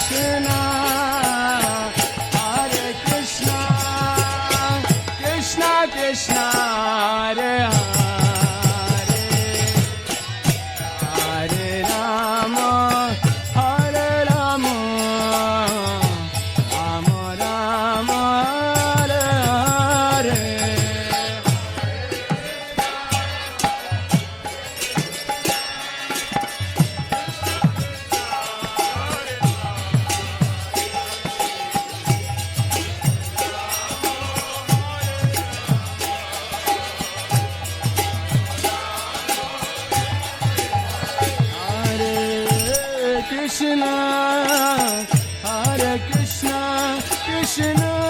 Krishna, Hare Krishna, Krishna Krishna, Hare Hare, Hare Rama, Hare Rama, Rama Rama, Hare Hare. Krishna, Hare Krishna, Krishna